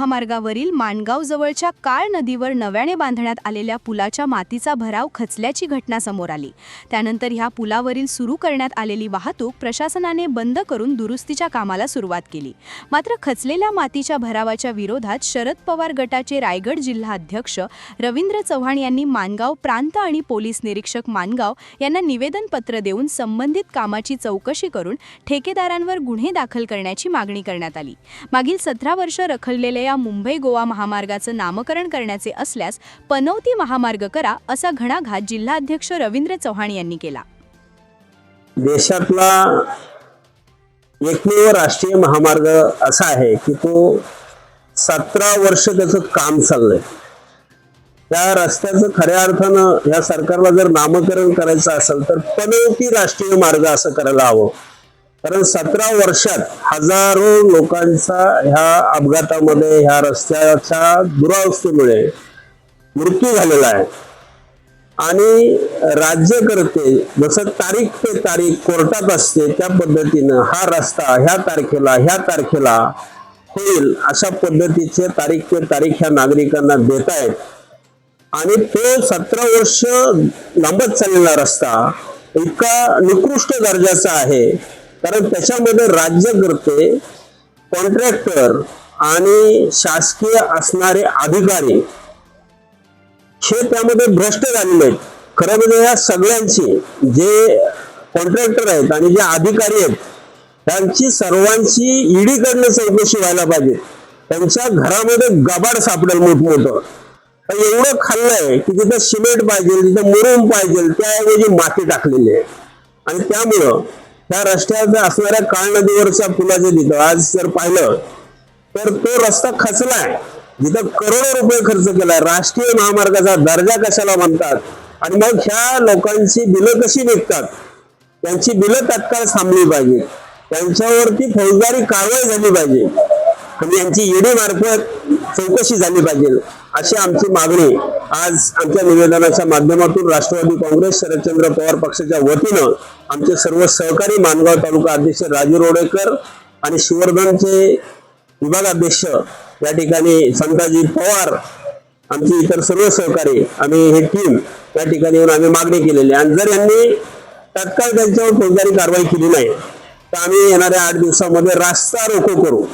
महामार्गावरील माणगाव जवळच्या काळ नदीवर नव्याने बांधण्यात आलेल्या पुलाच्या मातीचा भराव खचल्याची घटना समोर आली। त्यानंतर ह्या पुलावरील सुरू करण्यात आलेली वाहतूक प्रशासनाने बंद करून दुरुस्तीच्या कामाला सुरुवात केली। मात्र खचलेल्या मातीच्या भरावाच्या विरोधात शरद पवार गटाचे रायगड जिल्हा अध्यक्ष रवींद्र चव्हाण यांनी माणगाव प्रांत आणि पोलीस निरीक्षक माणगाव यांना निवेदन पत्र देऊन संबंधित कामाची चौकशी करून ठेकेदारांवर गुन्हे दाखल करण्याची मागणी करण्यात आली। मागील 17 वर्ष रखडलेल्या या मुंबई गोवा महामार्गाचं नामकरण करण्याचे असल्यास पनवती महामार्ग करा, असा घणाघात जिल्हाध्यक्ष रवींद्र चव्हाण यांनी केला। देशातला एकमेव राष्ट्रीय महामार्ग असा आहे की तो 17 वर्ष त्याचं काम चाललंय। त्या रस्त्याचं खऱ्या अर्थानं या सरकारला जर नामकरण करायचं असेल तर पनवती राष्ट्रीय मार्ग असं करायला हवं, कारण 17 वर्षात हजारो लोकांचा ह्या अपघातामध्ये ह्या रस्त्याच्या दुरावस्थेमुळे मृत्यू झालेला आहे। आणि राज्यकर्ते जसं तारीख पे तारीख कोर्टात असते त्या पद्धतीनं हा रस्ता ह्या तारखेला होईल अशा पद्धतीचे तारीख पे तारीख ह्या नागरिकांना देत आहेत। आणि तो 17 वर्ष लांबत चाललेला रस्ता इतका निकृष्ट दर्जाचा आहे, कारण त्याच्यामध्ये राज्यकर्ते, कॉन्ट्रॅक्टर आणि शासकीय असणारे अधिकारी हे त्यामध्ये भ्रष्ट झालेले आहेत। खरं म्हणजे या सगळ्यांची, जे कॉन्ट्रॅक्टर आहेत आणि जे अधिकारी आहेत, त्यांची सर्वांची ईडीकडनं चौकशी व्हायला पाहिजे। त्यांच्या घरामध्ये गबाड सापडेल मोठमोठं, एवढं खाल्लंय की जिथं सिमेंट पाहिजे, जिथं मुरुम पाहिजे त्याऐवजी माती टाकलेली आहे। आणि त्यामुळं त्या रस्त्याचा असणाऱ्या काळ नदीवरच्या पुलाचे तिथं आज जर पाहिलं तर तो रस्ता खचलाय, जिथं करोडो रुपये खर्च केलाय। राष्ट्रीय महामार्गाचा दर्जा कशाला म्हणतात? आणि मग ह्या लोकांची बिलं कशी निघतात? त्यांची बिलं तात्काळ थांबली पाहिजे, त्यांच्यावरती फौजदारी कारवाई झाली पाहिजे आणि यांची ईडी मार्फत चौकशी झाली पाहिजे, अशी आमची मागणी आज आमच्या निवेदनाच्या माध्यमातून राष्ट्रवादी काँग्रेस शरदचंद्र पवार पक्षाच्या वतीनं आमचे सर्व सहकारी माणगाव तालुका अध्यक्ष राजू रोडेकर आणि शिवर्धनचे विभागाध्यक्ष या ठिकाणी संताजी पवार, आमची इतर सर्व सहकारी, आम्ही ही टीम या ठिकाणी येऊन आम्ही मागणी केलेली आहे। आणि जर यांनी तात्काळ त्यांच्यावर फौजदारी कारवाई केली नाही तर आम्ही येणाऱ्या 8 दिवसामध्ये रास्ता रोको करू।